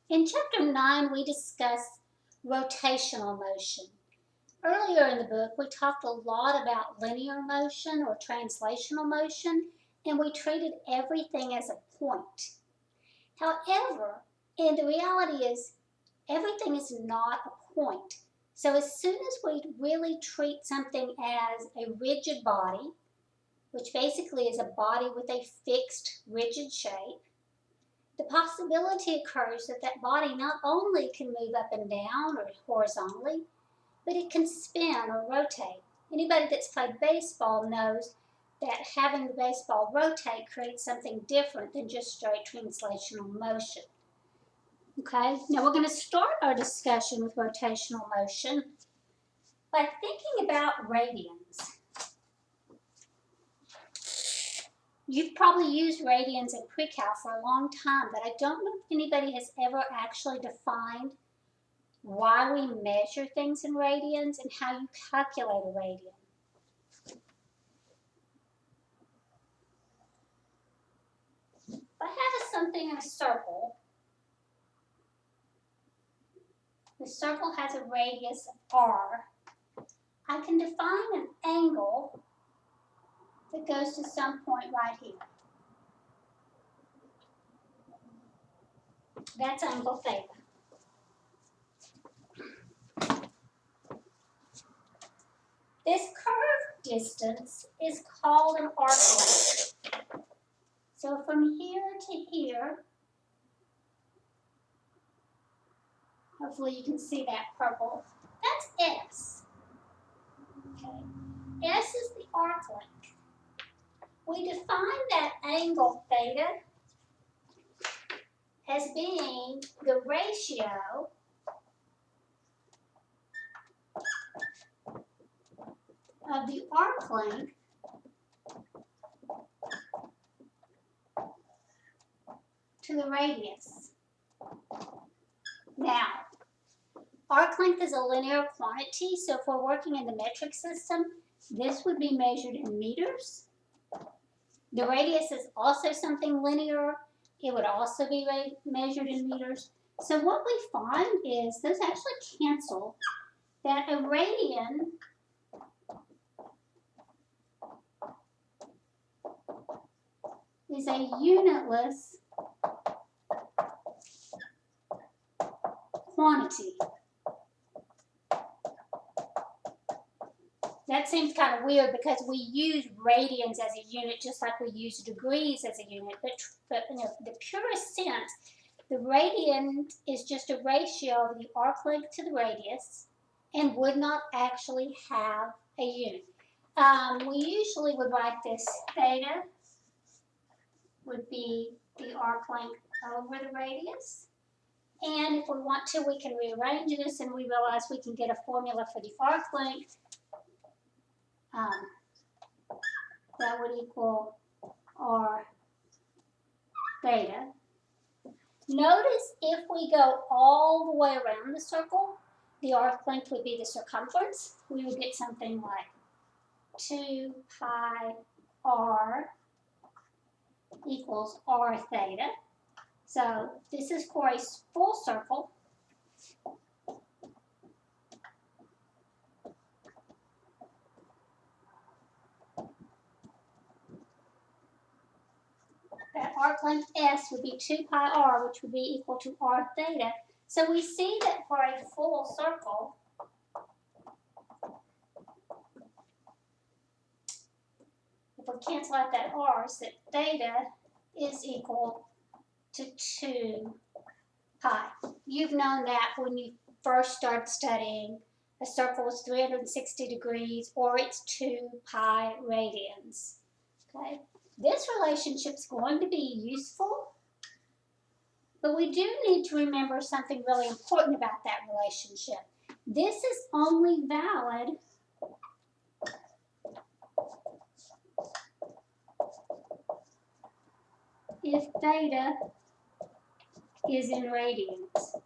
In Chapter 9, we discussed rotational motion. Earlier in the book, we talked a lot about linear motion or translational motion, and we treated everything as a point. However, and the reality is, everything is not a point. So as soon as we really treat something as a rigid body, which basically is a body with a fixed, rigid shape, the possibility occurs that that body not only can move up and down or horizontally, but it can spin or rotate. Anybody that's played baseball knows that having the baseball rotate creates something different than just straight translational motion. Okay, now we're going to start our discussion with rotational motion by thinking about radians. You've probably used radians in pre-cal for a long time, but I don't know if anybody has ever actually defined why we measure things in radians and how you calculate a radian. If I have something in a circle, the circle has a radius of r. I can define an angle that goes to some point right here. That's angle theta. This curved distance is called an arc length. So from here to here, hopefully you can see that purple, that's S. Okay. S is the arc length. We define that angle theta as being the ratio of the arc length to the radius. Now, arc length is a linear quantity, so if we're working in the metric system, this would be measured in meters. The radius is also something linear. It would also be measured in meters. So what we find is those actually cancel, that a radian is a unitless quantity. That seems kind of weird because we use radians as a unit just like we use degrees as a unit, but in the purest sense, the radian is just a ratio of the arc length to the radius and would not actually have a unit. We usually would write this theta would be the arc length over the radius. And if we want to, we can rearrange this and we realize we can get a formula for the arc length. That would equal r theta. Notice if we go all the way around the circle, the arc length would be the circumference. We would get something like 2 pi r equals r theta. So this is for a full circle. That arc length S would be 2 pi r, which would be equal to r theta. So we see that for a full circle, if we cancel out that r, so that theta is equal to 2 pi. You've known that when you first start studying. A circle is 360 degrees, or it's 2 pi radians. Okay. This relationship is going to be useful, but we do need to remember something really important about that relationship. This is only valid if theta is in radians.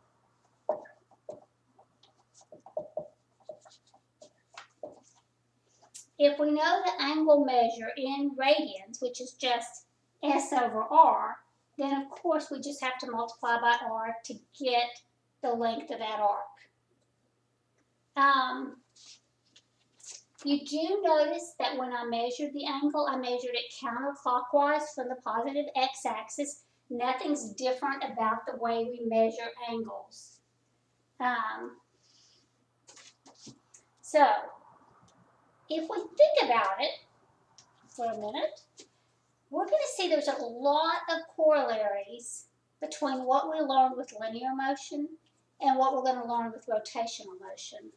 If we know the angle measure in radians, which is just S over R, then of course we just have to multiply by r to get the length of that arc. You do notice that when I measured the angle, I measured it counterclockwise from the positive x-axis. Nothing's different about the way we measure angles. So, if we think about it for a minute, we're going to see there's a lot of corollaries between what we learned with linear motion and what we're going to learn with rotational motion.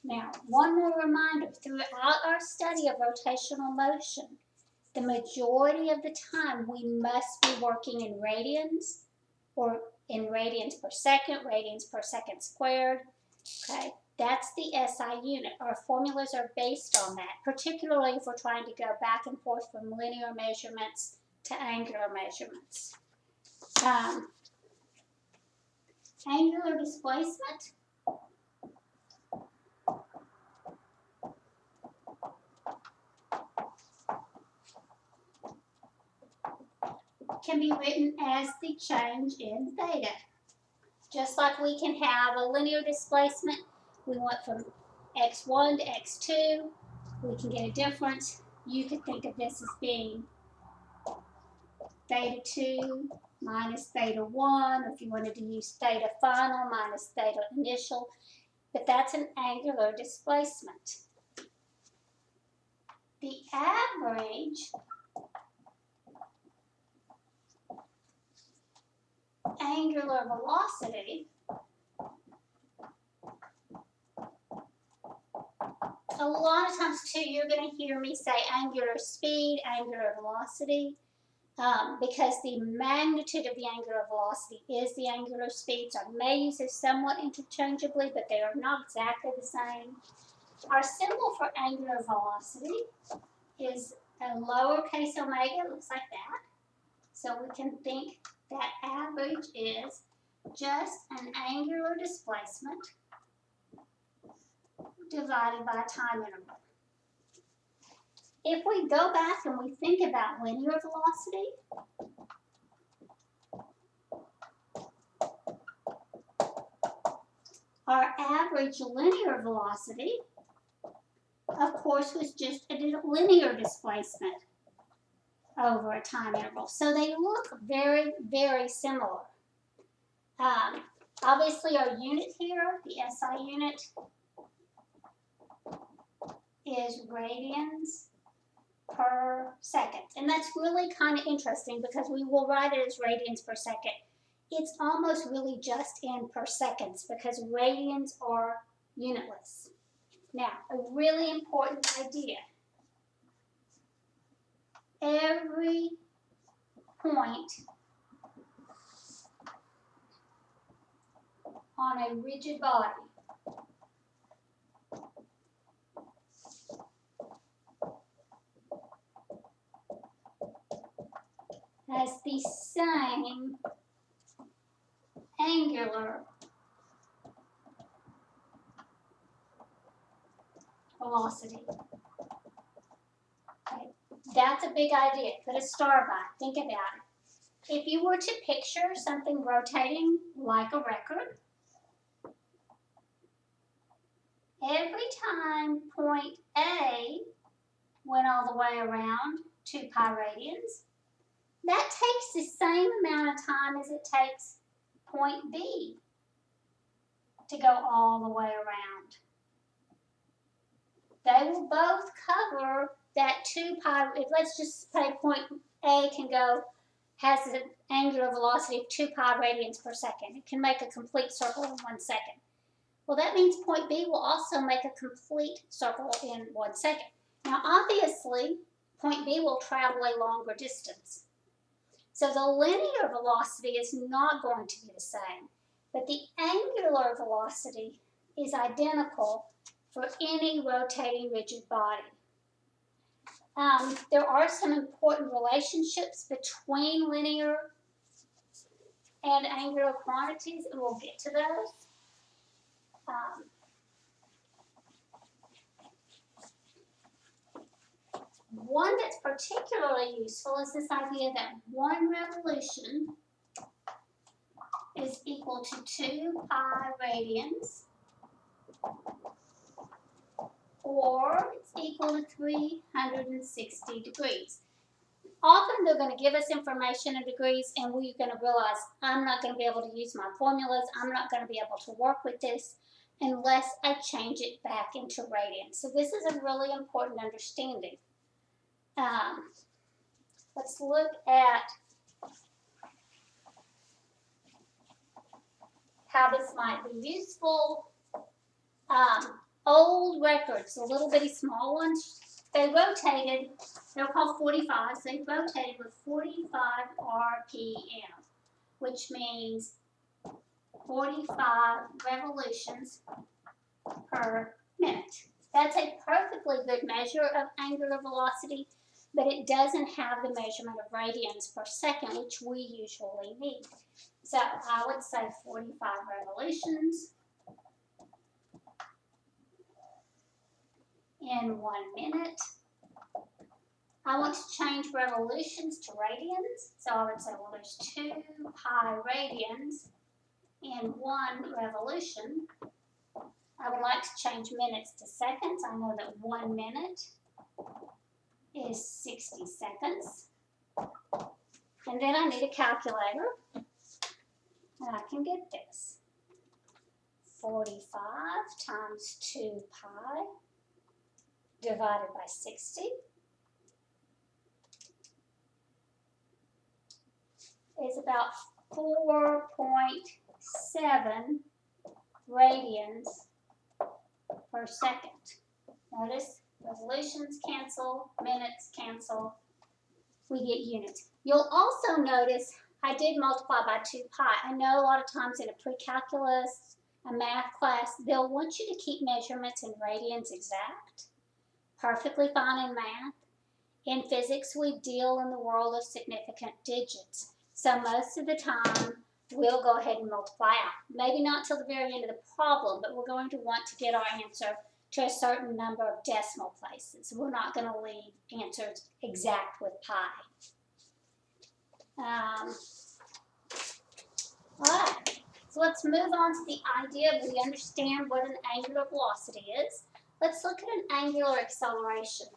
Now, one more reminder, throughout our study of rotational motion, the majority of the time we must be working in radians or in radians per second squared. Okay, that's the SI unit. Our formulas are based on that, particularly if we're trying to go back and forth from linear measurements to angular measurements. Angular displacement can be written as the change in theta. Just like we can have a linear displacement, we went from x1 to x2, we can get a difference. You could think of this as being theta 2 minus theta 1, or if you wanted to use theta final minus theta initial, but that's an angular displacement. The average angular velocity, a lot of times too you're going to hear me say angular speed, angular velocity, because the magnitude of the angular velocity is the angular speed, so I may use this somewhat interchangeably, but they are not exactly the same. Our symbol for angular velocity is a lowercase omega, it looks like that. So we can think that average is just an angular displacement divided by a time interval. If we go back and we think about linear velocity, our average linear velocity, of course, was just a linear displacement over a time interval. So they look very, very similar. Obviously, our unit here, the SI unit, is radians per second. And that's really kind of interesting because we will write it as radians per second. It's almost really just in per seconds because radians are unitless. Now, a really important idea. Every point on a rigid body has the same angular velocity. Okay. That's a big idea. Put a star by it. Think about it. If you were to picture something rotating like a record, every time point A went all the way around 2 pi radians, that takes the same amount of time as it takes point B to go all the way around. They will both cover that 2 pi, let's just say point A has an angular velocity of 2 pi radians per second. It can make a complete circle in 1 second. Well, that means point B will also make a complete circle in 1 second. Now, obviously, point B will travel a longer distance. So the linear velocity is not going to be the same, but the angular velocity is identical for any rotating rigid body. There are some important relationships between linear and angular quantities, and we'll get to those. One that's particularly useful is this idea that one revolution is equal to 2 pi radians, or it's equal to 360 degrees. Often they're going to give us information in degrees, and we're going to realize I'm not going to be able to use my formulas, I'm not going to be able to work with this unless I change it back into radians. So this is a really important understanding. Let's look at how this might be useful. Old records, the little bitty small ones, they rotated, they're called 45s, they rotated with 45 RPM, which means 45 revolutions per minute. That's a perfectly good measure of angular velocity, but it doesn't have the measurement of radians per second, which we usually need. So I would say 45 revolutions in 1 minute. I want to change revolutions to radians, so I would say, well, there's 2 pi radians in 1 revolution. I would like to change minutes to seconds. I know that 1 minute is 60 seconds. And then I need a calculator, and I can get this. 45 times 2 pi divided by 60 is about 4.7 radians per second. Notice revolutions cancel, minutes cancel, we get units. You'll also notice I did multiply by 2 pi. I know a lot of times in a pre-calculus, a math class, they'll want you to keep measurements in radians exact. Perfectly fine in math. In physics, we deal in the world of significant digits. So most of the time, we'll go ahead and multiply out. Maybe not till the very end of the problem, but we're going to want to get our answer to a certain number of decimal places. We're not going to leave answers exact with pi. All right, so let's move on to the idea of we understand what an angular velocity is. Let's look at an angular acceleration.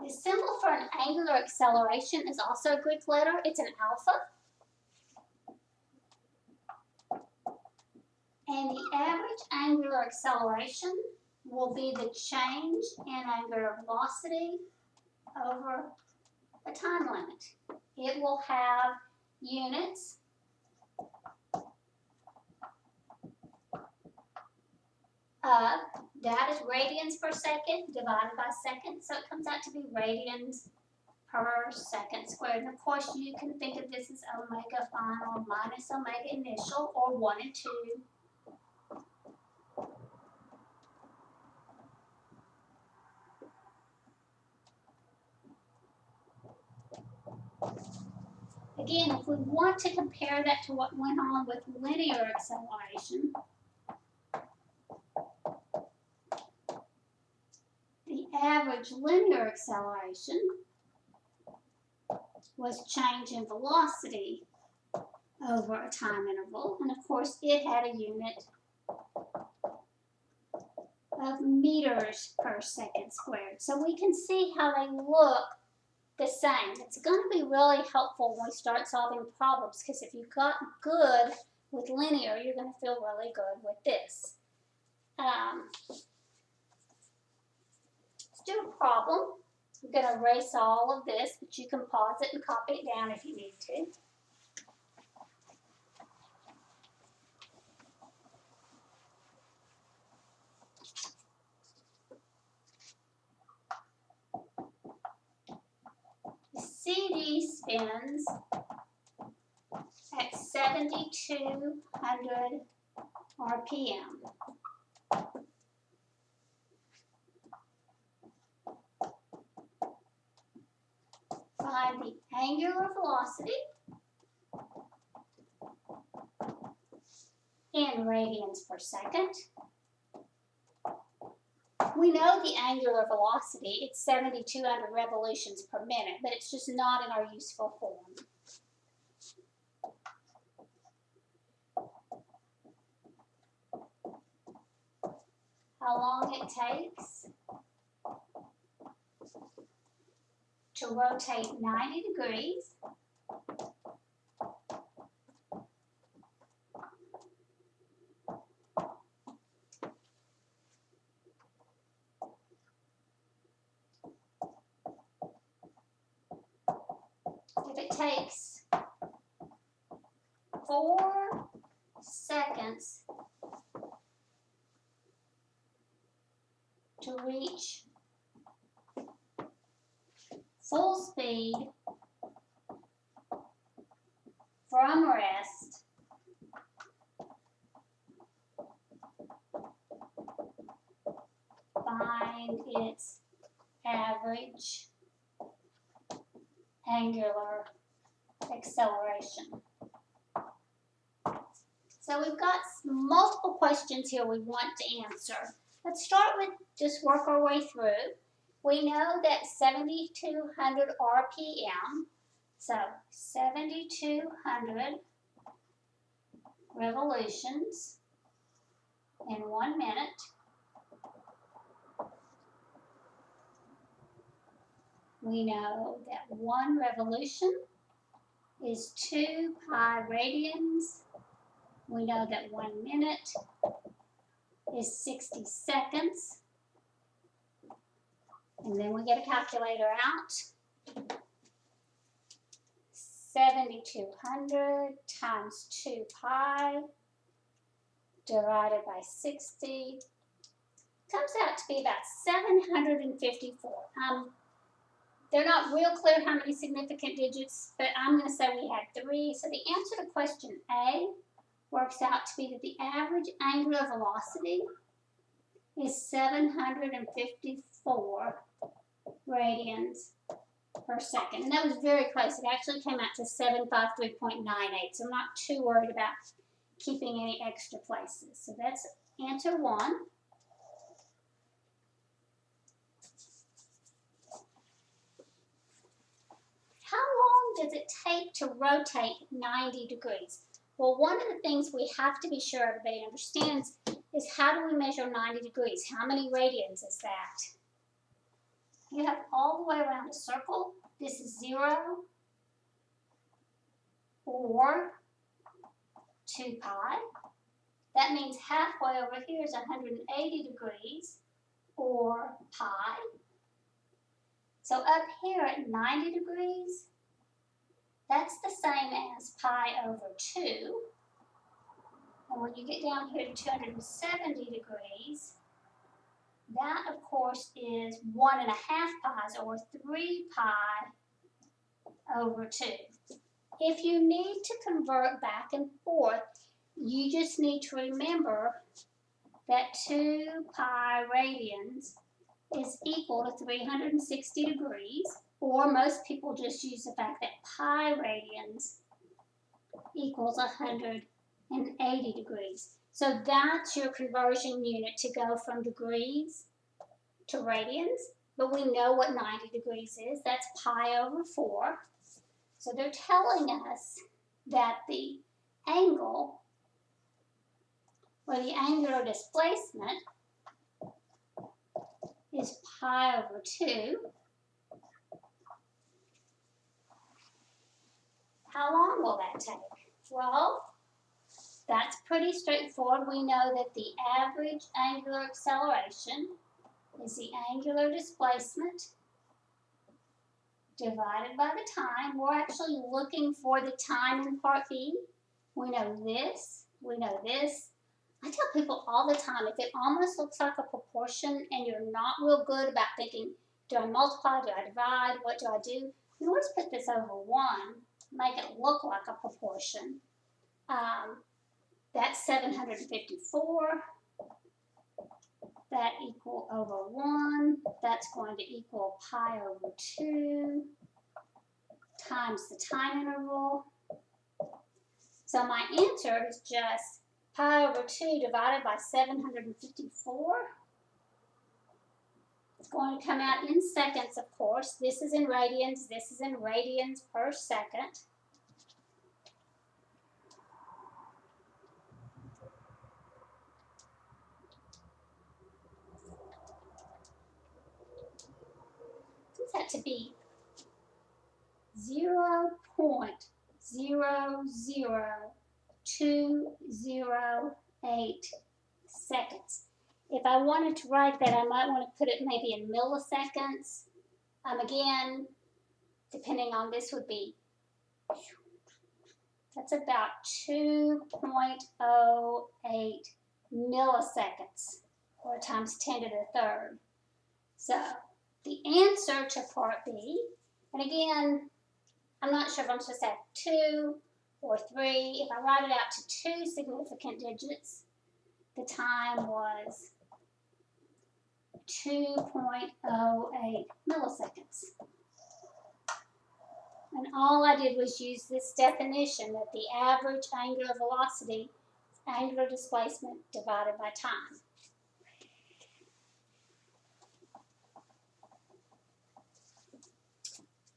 The symbol for an angular acceleration is also a Greek letter. It's an alpha. And the average angular acceleration will be the change in angular velocity over a time limit. It will have units of, that is radians per second divided by second, so it comes out to be radians per second squared. And of course, you can think of this as omega final minus omega initial, or 1 and 2. Again, if we want to compare that to what went on with linear acceleration, the average linear acceleration was change in velocity over a time interval, and of course it had a unit of meters per second squared. So we can see how they look the same. It's going to be really helpful when we start solving problems, because if you've got good with linear, you're going to feel really good with this. Let's do a problem. I'm going to erase all of this, but you can pause it and copy it down if you need to. CD spins at 7,200 RPM. Find the angular velocity in radians per second. We know the angular velocity, it's 7,200 revolutions per minute, but it's just not in our useful form. How long it takes to rotate 90 degrees. If it takes 4 seconds to reach full speed from rest, find its average angular acceleration. So we've got multiple questions here we want to answer. Let's start with just work our way through. We know that 7,200 RPM, so 7,200 revolutions in 1 minute. We know that 1 revolution is 2 pi radians. We know that 1 minute is 60 seconds. And then we get a calculator out. 7,200 times 2 pi divided by 60 comes out to be about 754. They're not real clear how many significant digits, but I'm going to say we had 3. So the answer to question A works out to be that the average angular velocity is 754 radians per second. And that was very close. It actually came out to 753.98. So I'm not too worried about keeping any extra places. So that's answer 1. How long does it take to rotate 90 degrees? Well, one of the things we have to be sure everybody understands is how do we measure 90 degrees? How many radians is that? You have all the way around a circle. This is 0 or 2 pi. That means halfway over here is 180 degrees or pi. So up here at 90 degrees, that's the same as pi over 2. And when you get down here to 270 degrees, that, of course, is 1.5 pi's, or 3 pi over 2. If you need to convert back and forth, you just need to remember that 2 pi radians is equal to 360 degrees, or most people just use the fact that pi radians equals 180 degrees. So that's your conversion unit to go from degrees to radians, but we know what 90 degrees is. That's pi over 4. So they're telling us that the angle, or the angular displacement, is pi over 2. How long will that take? Well, that's pretty straightforward. We know that the average angular acceleration is the angular displacement divided by the time. We're actually looking for the time in part B. We know this, we know this. I tell people all the time, if it almost looks like a proportion and you're not real good about thinking, do I multiply, do I divide, what do I do? Now let's put this over 1, make it look like a proportion. That's 754. That equal over 1. That's going to equal pi over 2 times the time interval. So my answer is just pi over 2 divided by 754. It's going to come out in seconds, of course. This is in radians. This is in radians per second. This had to be 0.00208 seconds. If I wanted to write that, I might want to put it maybe in milliseconds. Again, depending on this would be, that's about 2.08 milliseconds, or times 10 to the third. So the answer to part B, and again, I'm not sure if I'm supposed to have 2 or 3. If I write it out to 2 significant digits, the time was 2.08 milliseconds. And all I did was use this definition that the average angular velocity is angular displacement divided by time.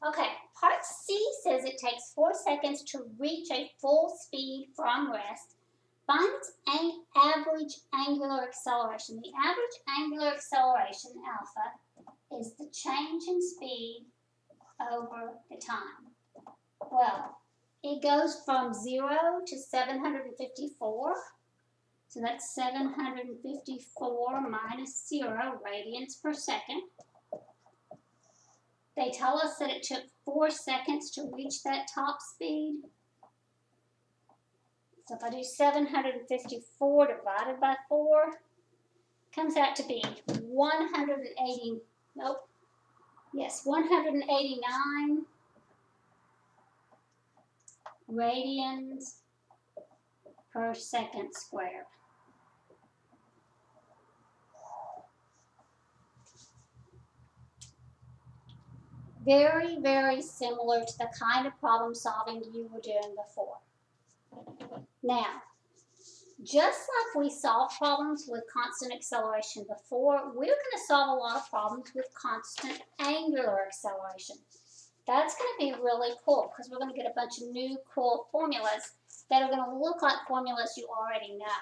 Okay, part C says it takes 4 seconds to reach a full speed from rest. Find its average angular acceleration. The average angular acceleration, alpha, is the change in speed over the time. Well, it goes from 0 to 754. So that's 754 minus 0 radians per second. They tell us that it took 4 seconds to reach that top speed. So if I do 754 divided by 4, it comes out to be 189 radians per second squared. Very, very similar to the kind of problem solving you were doing before. Now, just like we solved problems with constant acceleration before, we're going to solve a lot of problems with constant angular acceleration. That's going to be really cool because we're going to get a bunch of new cool formulas that are going to look like formulas you already know.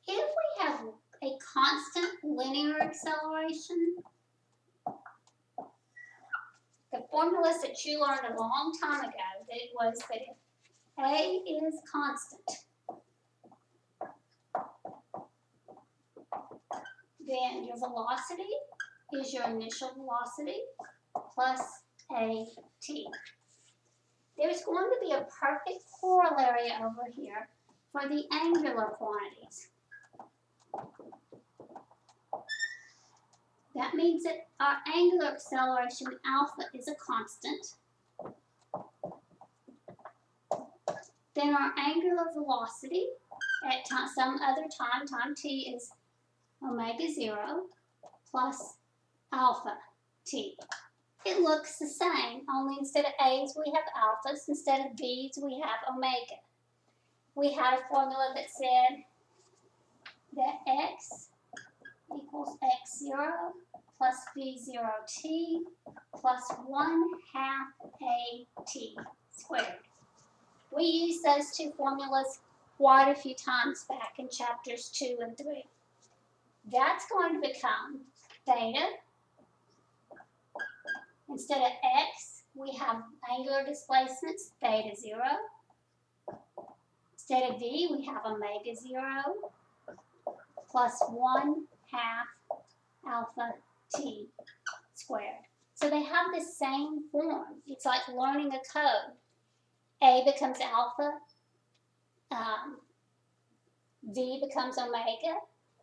If we have a constant linear acceleration, the formulas that you learned a long time ago, that it was that if A is constant, then your velocity is your initial velocity plus AT. There's going to be a perfect corollary over here for the angular quantities. That means that our angular acceleration alpha is a constant. Then our angular velocity at some other time t, is omega 0 plus alpha t. It looks the same, only instead of A's we have alphas, instead of B's we have omega. We had a formula that said that x equals x0 plus b0t plus 1/2 at squared. We used those two formulas quite a few times back in chapters 2 and 3. That's going to become theta Instead of x, we have angular displacements theta 0. Instead of v, we have omega 0 plus 1 half alpha t squared. So they have the same form. It's like learning a code. A becomes alpha, v becomes omega,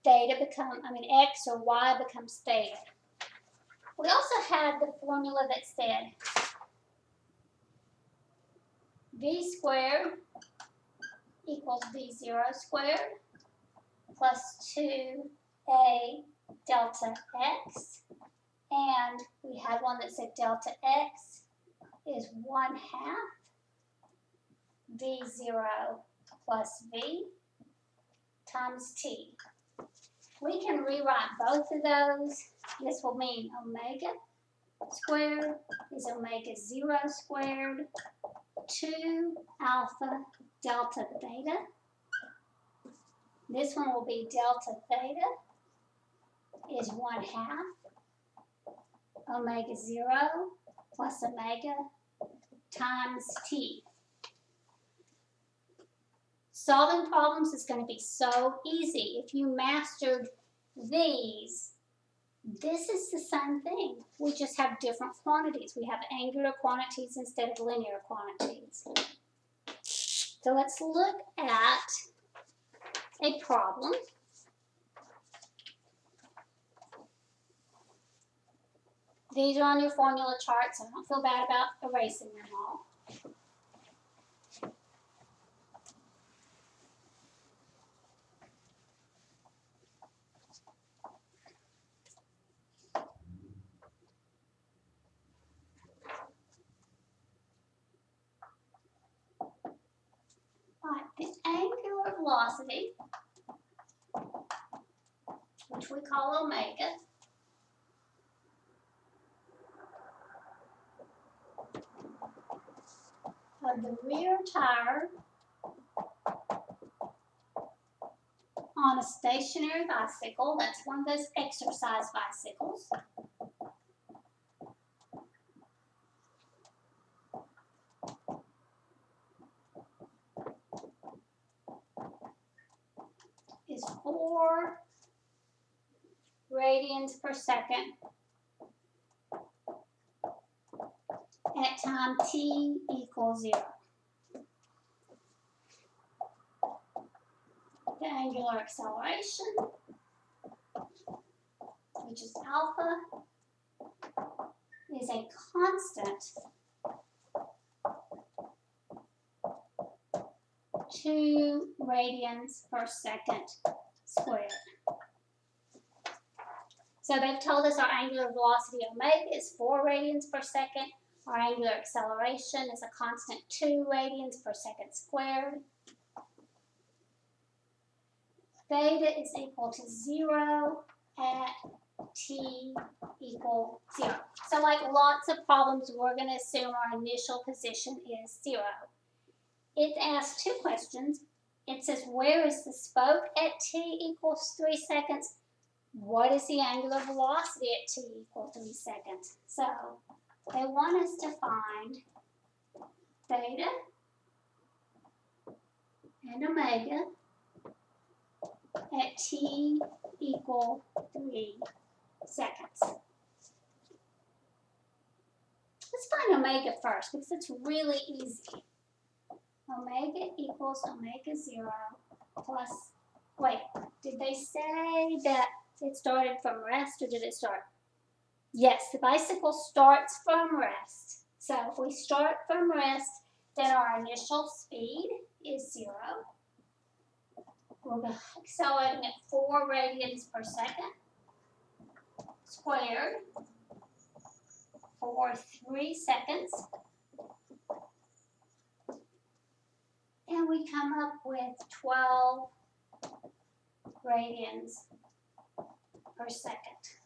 x or y becomes theta. We also had the formula that said v squared equals v0 squared plus 2a delta x. And we had one that said delta x is 1 half v0 plus v times t. We can rewrite both of those. This will mean omega squared is omega 0 squared 2 alpha delta theta. This one will be delta theta is 1 half omega 0 plus omega times t. Solving problems is going to be so easy. If you mastered these, this is the same thing. We just have different quantities. We have angular quantities instead of linear quantities. So let's look at a problem. These are on your formula chart, so don't feel bad about erasing them all. All right, the angular velocity, which we call omega, of the rear tire on a stationary bicycle, that's one of those exercise bicycles, is 4 radians per second at time t equals 0. The angular acceleration, which is alpha, is a constant 2 radians per second squared. So they've told us our angular velocity omega is 4 radians per second. Our angular acceleration is a constant 2 radians per second squared. Theta is equal to 0 at t equal 0. So like lots of problems, we're going to assume our initial position is 0. It asks 2 questions. It says, where is the spoke at t equals 3 seconds? What is the angular velocity at t equals 3 seconds? So they want us to find theta and omega at t equal 3 seconds. Let's find omega first because it's really easy. Omega equals omega 0 plus, wait, did they say that it started from rest or did it start? Yes, the bicycle starts from rest. So if we start from rest, then our initial speed is 0. We're accelerating at 4 radians per second squared for 3 seconds. And we come up with 12 radians per second.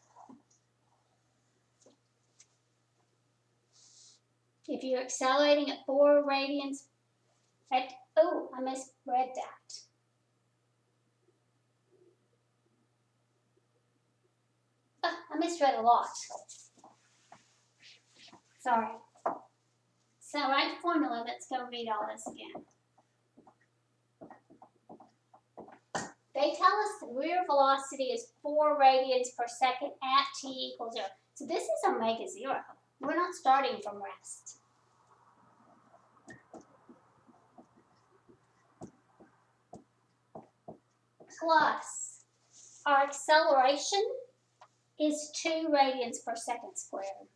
If you're accelerating at 4 radians at, oh, I misread that. I misread a lot. Sorry. So write formula, let's go read all this again. They tell us the rear velocity is 4 radians per second at t equals 0. So this is omega 0. We're not starting from rest. Plus, our acceleration is 2 radians per second squared.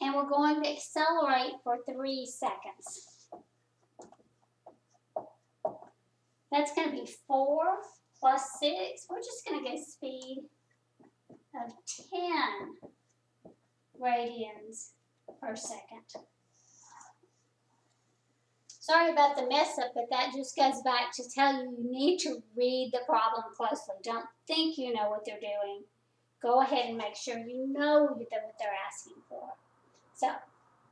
And we're going to accelerate for 3 seconds. That's going to be 4 plus 6. We're just going to get a speed of 10 radians per second. Sorry about the mess up, but that just goes back to tell you you need to read the problem closely. Don't think you know what they're doing. Go ahead and make sure you know what they're asking for. So,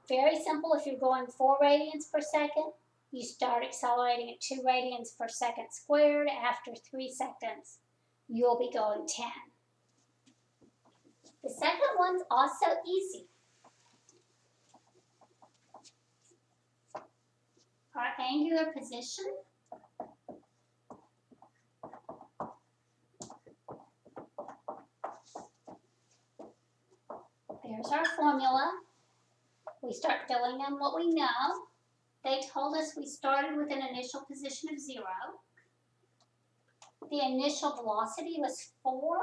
very simple. If you're going 4 radians per second, you start accelerating at 2 radians per second squared. After 3 seconds, you'll be going 10. The second one's also easy. Our angular position there's our formula. We start filling in what we know. They told us we started with an initial position of 0. The initial velocity was 4.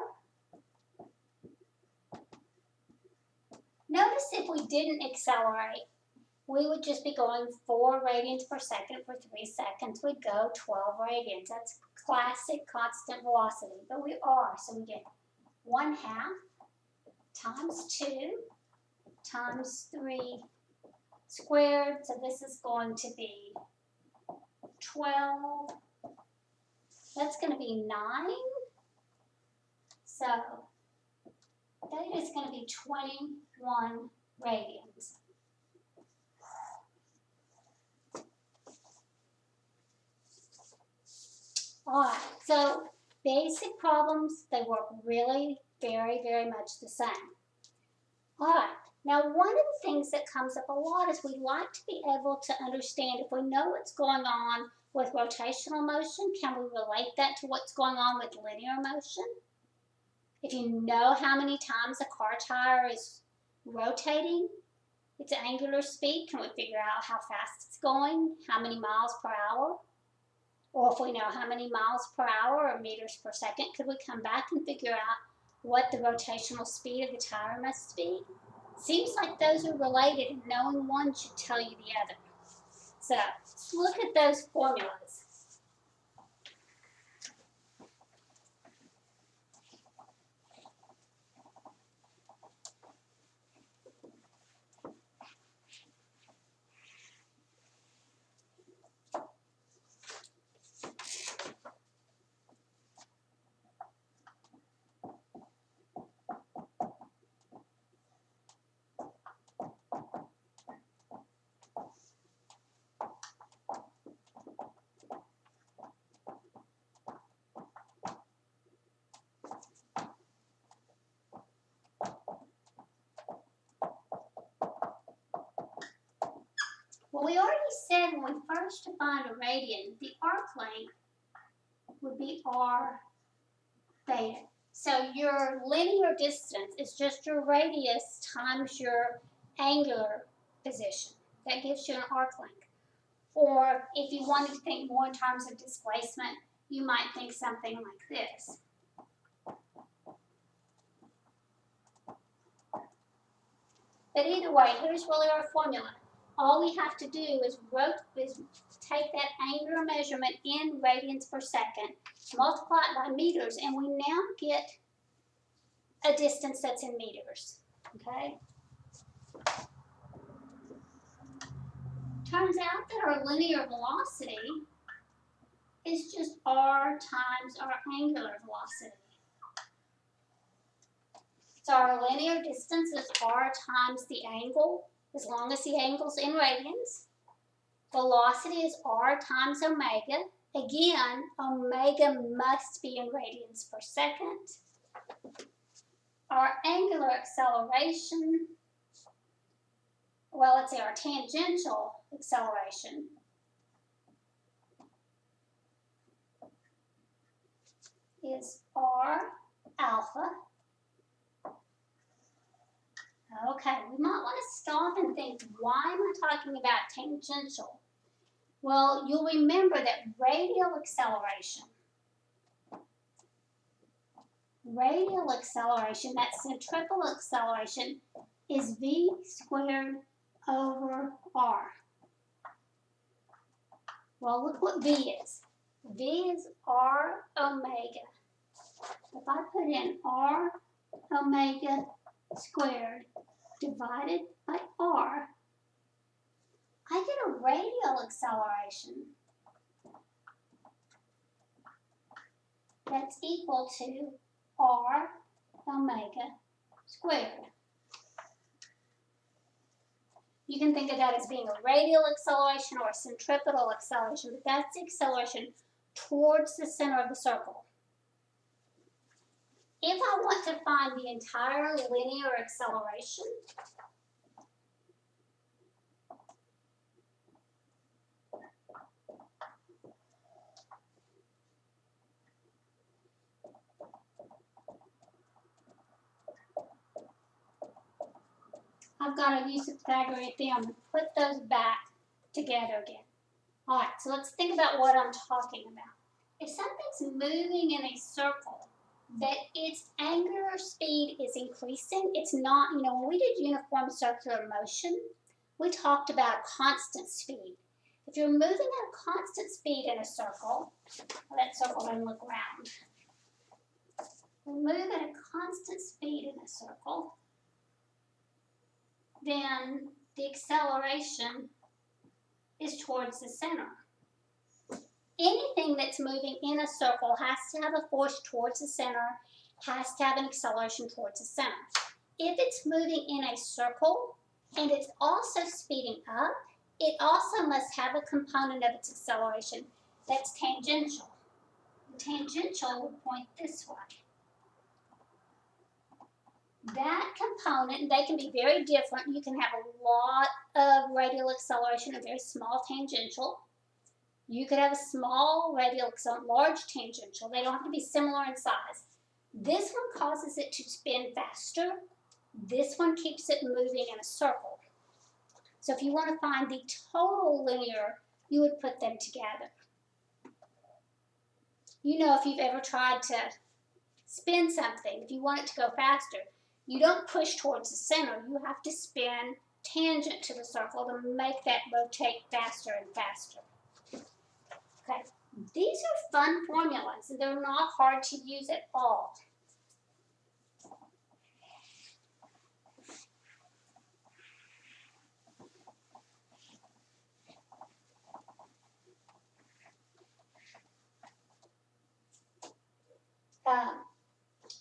Notice if we didn't accelerate, we would just be going 4 radians per second for 3 seconds. We'd go 12 radians. That's classic constant velocity, but we are. So we get 1/2 times 2 times 3 squared. So this is going to be 12. That's going to be 9. So that is going to be 21 radians. All right, so basic problems, they work really very, very much the same. All right, now one of the things that comes up a lot is we like to be able to understand if we know what's going on with rotational motion, can we relate that to what's going on with linear motion? If you know how many times a car tire is rotating, its angular speed, can we figure out how fast it's going, how many miles per hour? Or if we know how many miles per hour or meters per second, could we come back and figure out what the rotational speed of the tire must be? Seems like those are related, and knowing one should tell you the other. So let's look at those formulas. Well, we already said when we first defined a radian, the arc length would be r theta. So your linear distance is just your radius times your angular position. That gives you an arc length. Or if you wanted to think more in terms of displacement, you might think something like this. But either way, here's really our formula. All we have to do is take that angular measurement in radians per second, multiply it by meters, and we now get a distance that's in meters, okay? Turns out that our linear velocity is just r times our angular velocity. So our linear distance is r times the angle, as long as the angle's in radians. Velocity is r times omega. Again, omega must be in radians per second. our angular acceleration, well, let's say our tangential acceleration is r alpha. Okay, we might want to stop and think, why am I talking about tangential? Well, you'll remember that radial acceleration, that centripetal acceleration, is v squared over r. Well, look what v is. V is r omega. If I put in r omega squared divided by r, I get a radial acceleration that's equal to r omega squared. You can think of that as being a radial acceleration or a centripetal acceleration, but that's the acceleration towards the center of the circle. If I want to find the entire linear acceleration, I've got to use the Pythagorean theorem and put those back together again. All right, so let's think about what I'm talking about. If something's moving in a circle, that its angular speed is increasing, it's not, when we did uniform circular motion, we talked about constant speed. If you're moving at a constant speed in a circle, well, that circle doesn't look round. We move at a constant speed in a circle, then the acceleration is towards the center. Anything that's moving in a circle has to have a force towards the center, has to have an acceleration towards the center. If it's moving in a circle and it's also speeding up, it also must have a component of its acceleration that's tangential. The tangential would point this way. That component, and they can be very different. You can have a lot of radial acceleration and very small tangential. You could have a small radial acceleration, large tangential. They don't have to be similar in size. This one causes it to spin faster. This one keeps it moving in a circle. So if you want to find the total linear, you would put them together. If you've ever tried to spin something, if you want it to go faster, you don't push towards the center. You have to spin tangent to the circle to make that rotate faster and faster. Okay, these are fun formulas, and they're not hard to use at all.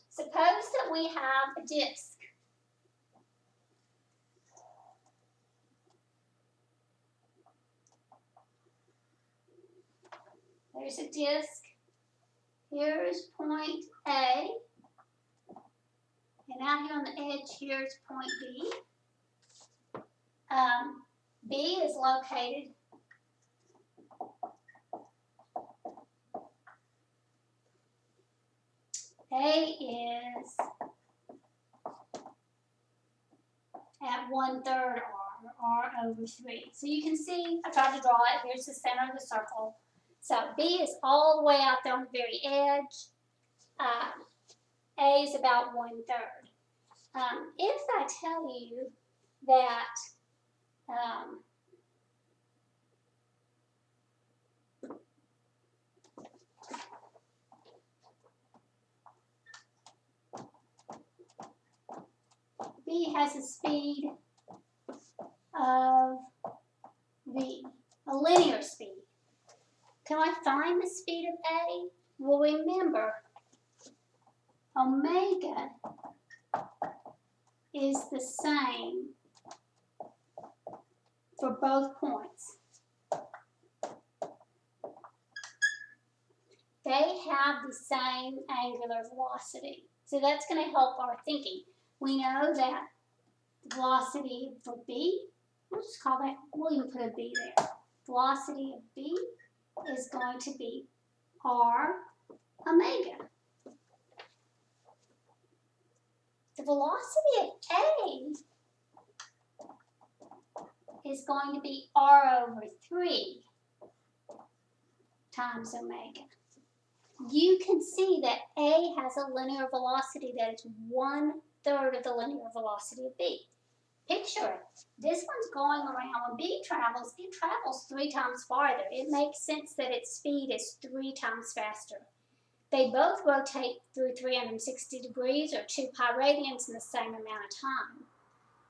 Suppose that we have a disk. There's a disk. Here's point A. And out here on the edge, here's point B. B is located A is at 1/3 r over 3. So you can see, I tried to draw it. Here's the center of the circle. So B is all the way out there on the very edge. A is about 1/3. If I tell you that B has a speed of V, a linear speed. Can I find the speed of A? Well, remember, omega is the same for both points. They have the same angular velocity. So that's going to help our thinking. We know that the velocity for B, we'll just call that, we'll even put a B there. Velocity of B is going to be r omega. The velocity of A is going to be r over 3 times omega. You can see that A has a linear velocity that is 1/3 of the linear velocity of B. Picture it. This one's going around. When B travels, it travels 3 times farther. It makes sense that its speed is 3 times faster. They both rotate through 360 degrees or 2 pi radians in the same amount of time.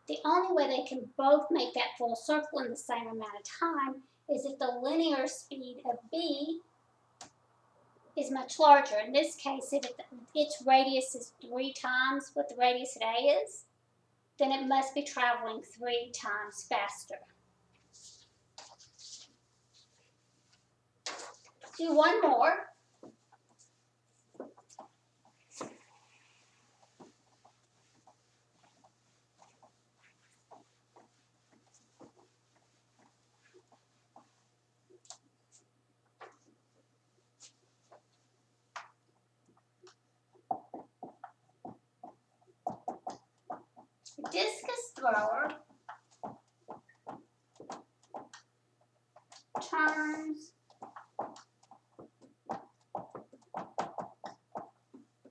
The only way they can both make that full circle in the same amount of time is if the linear speed of B is much larger. In this case, if its radius is 3 times what the radius at A is, then it must be traveling 3 times faster. Do one more. The discus thrower turns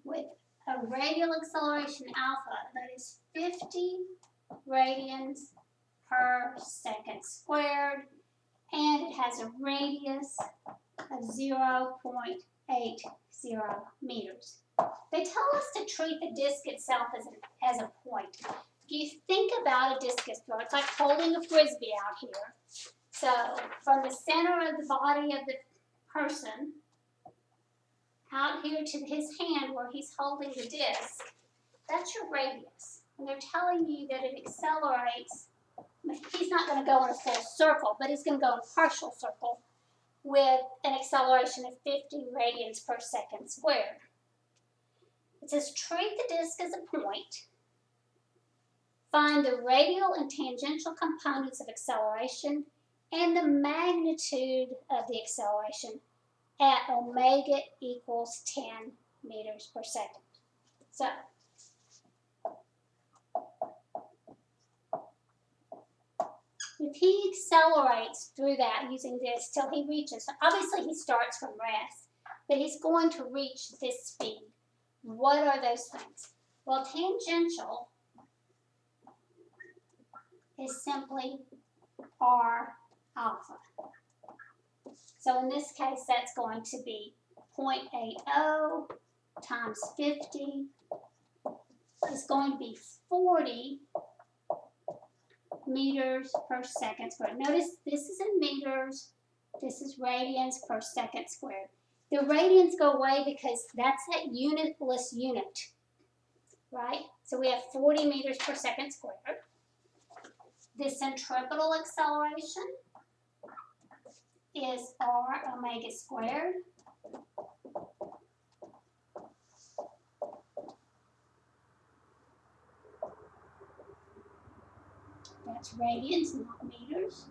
with a radial acceleration alpha that is 50 radians per second squared, and it has a radius of 0.80 meters. They tell us to treat the disc itself as a point. If you think about a discus throw, it's like holding a frisbee out here. So from the center of the body of the person out here to his hand where he's holding the disc, that's your radius. And they're telling you that it accelerates. He's not going to go in a full circle, but he's going to go in a partial circle with an acceleration of 50 radians per second squared. It says treat the disc as a point. Find the radial and tangential components of acceleration and the magnitude of the acceleration at omega equals 10 meters per second. So, if he accelerates through that using this till he reaches, obviously he starts from rest, but he's going to reach this speed. What are those things? Well, tangential is simply r alpha. So in this case, that's going to be 0.80 times 50 is going to be 40 meters per second squared. Notice this is in meters, this is radians per second squared. The radians go away because that's that unitless unit, right? So we have 40 meters per second squared. The centripetal acceleration is r omega squared. That's radians, not meters.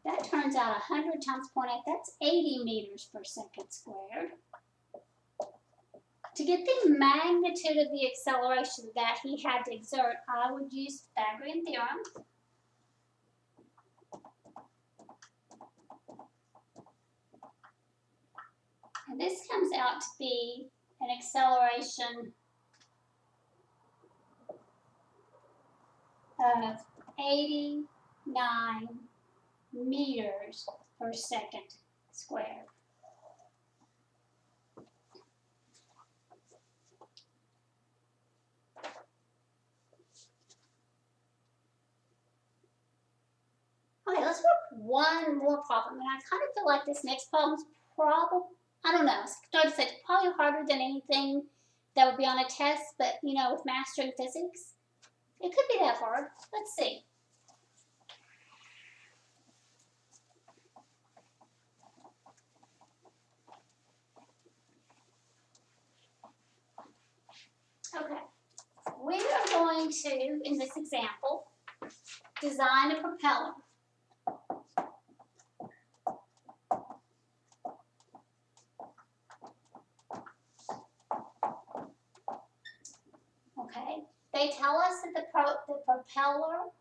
That turns out 100 times 0.8, that's 80 meters per second squared. To get the magnitude of the acceleration that he had to exert, I would use Pythagorean theorem. And this comes out to be an acceleration of 89 meters per second squared. Okay, let's work one more problem. And I kind of feel like this next problem's probably, I don't know, it's probably harder than anything that would be on a test, but you know, with mastering physics, it could be that hard. Let's see. Okay, we are going to, in this example, design a propeller. Okay, they tell us that the propeller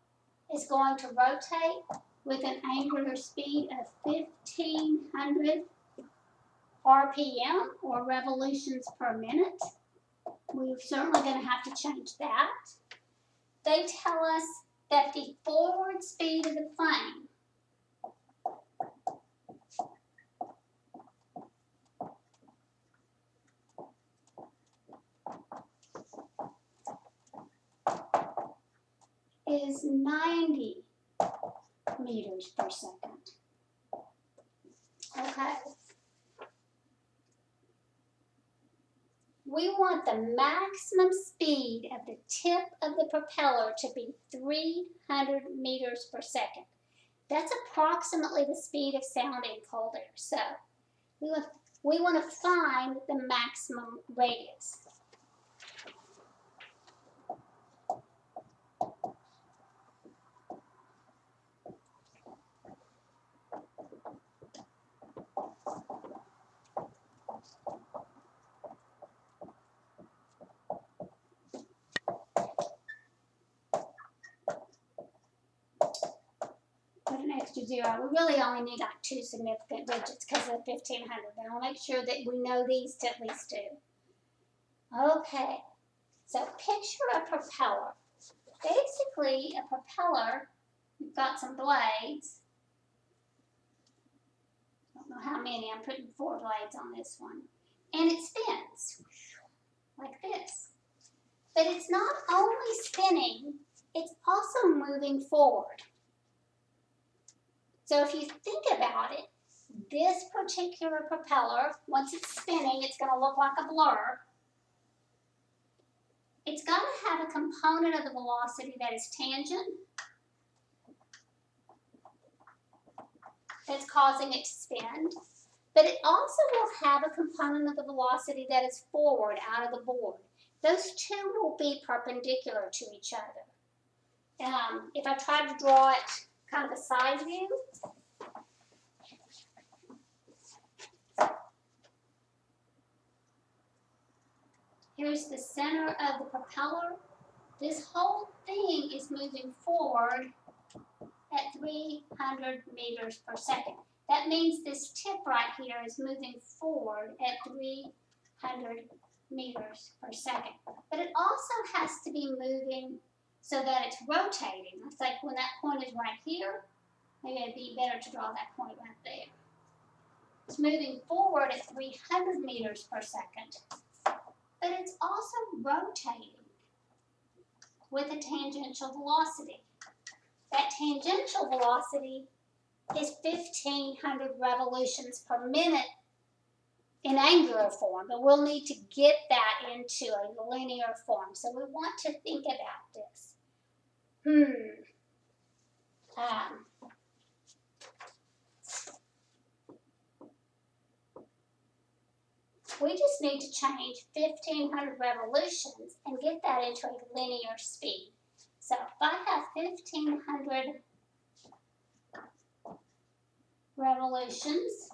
is going to rotate with an angular speed of 1,500 RPM, or revolutions per minute. We're certainly going to have to change that. They tell us that the forward speed of the plane is 90 meters per second. Okay. We want the maximum speed of the tip of the propeller to be 300 meters per second. That's approximately the speed of sound in cold air. So we want to find the maximum radius. Put an extra zero. We really only need like 2 significant digits because of 1,500. But I'll make sure that we know these to at least 2. Okay, so picture a propeller. Basically, a propeller, you've got some blades. I don't know how many. I'm putting 4 blades on this one. And it spins like this. But it's not only spinning, it's also moving forward. So if you think about it, this particular propeller, once it's spinning, it's going to look like a blur. It's going to have a component of the velocity that is tangent, that's causing it to spin. But it also will have a component of the velocity that is forward out of the board. Those two will be perpendicular to each other. If I try to draw it kind of a side view, here's the center of the propeller. This whole thing is moving forward at 300 meters per second. That means this tip right here is moving forward at 300 meters per second. But it also has to be moving so that it's rotating. It's like when that point is right here, maybe it'd be better to draw that point right there. It's moving forward at 300 meters per second. But it's also rotating with a tangential velocity. That tangential velocity is 1,500 revolutions per minute in angular form, but we'll need to get that into a linear form. So we want to think about this. We just need to change 1,500 revolutions and get that into a linear speed. So if I have 1,500 revolutions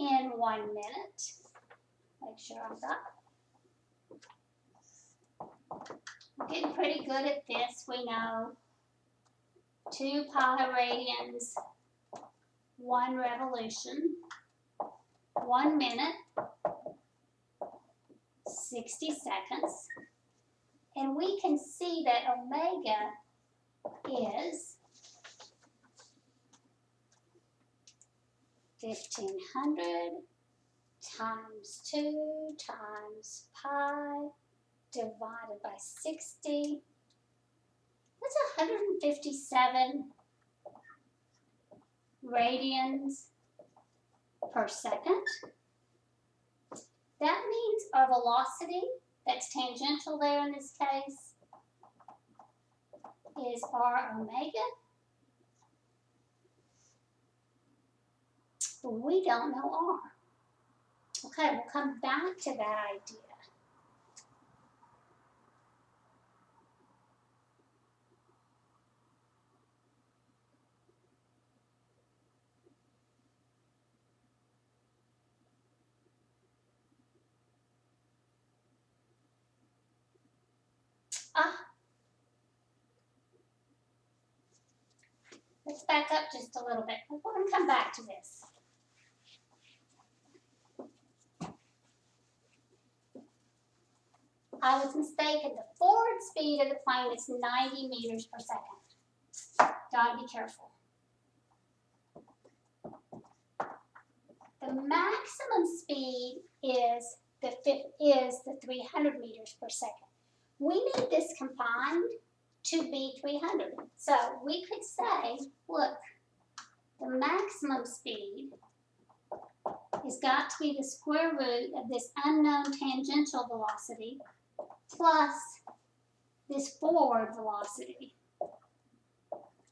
in 1 minute, make sure I'm got. I'm getting pretty good at this, we know. 2 pi radians, 1 revolution, 1 minute, 60 seconds. And we can see that omega is 1,500 times 2 times pi divided by 60. That's 157 radians per second. That means our velocity, that's tangential there in this case, is r omega. But we don't know r. Okay, we'll come back to that idea. back up just a little bit. We're going to come back to this. I was mistaken. The forward speed of the plane is 90 meters per second. Gotta be careful. The maximum speed is the 300 meters per second. We need this combined to be 300. So we could say, look, the maximum speed has got to be the square root of this unknown tangential velocity plus this forward velocity.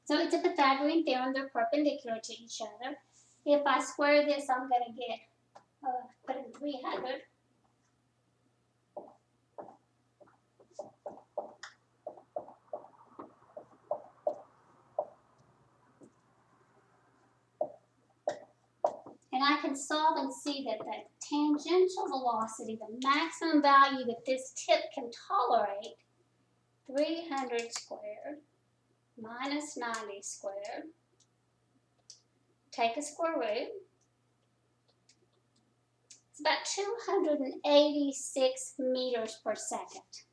So it's a Pythagorean theorem, they're perpendicular to each other. If I square this, I'm going to get, put in 300. And I can solve and see that the tangential velocity, the maximum value that this tip can tolerate, 300 squared minus 90 squared, take a square root, it's about 286 meters per second.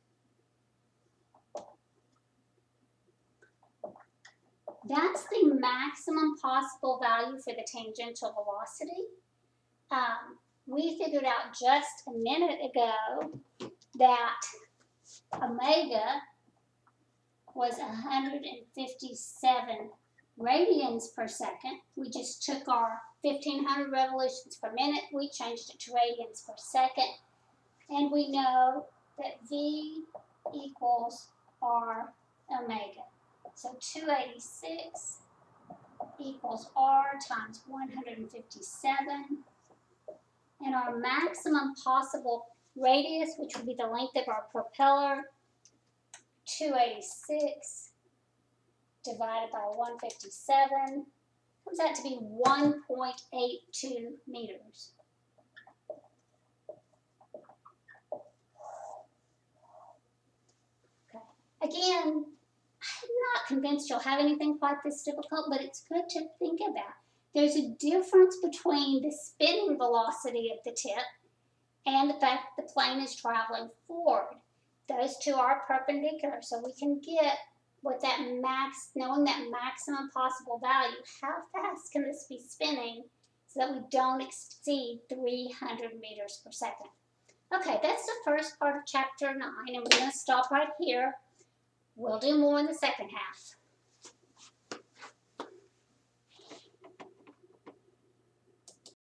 That's the maximum possible value for the tangential velocity. We figured out just a minute ago that omega was 157 radians per second. We just took our 1500 revolutions per minute, we changed it to radians per second, and we know that V equals R omega. So 286 equals R times 157, and our maximum possible radius, which would be the length of our propeller, 286 divided by 157, comes out to be 1.82 meters. Okay. Again, I'm not convinced you'll have anything quite this difficult, but it's good to think about. There's a difference between the spinning velocity of the tip and the fact that the plane is traveling forward. Those two are perpendicular, so we can get what that knowing that maximum possible value, how fast can this be spinning so that we don't exceed 300 meters per second. Okay, that's the first part of chapter 9, and we're going to stop right here. We'll do more in the second half.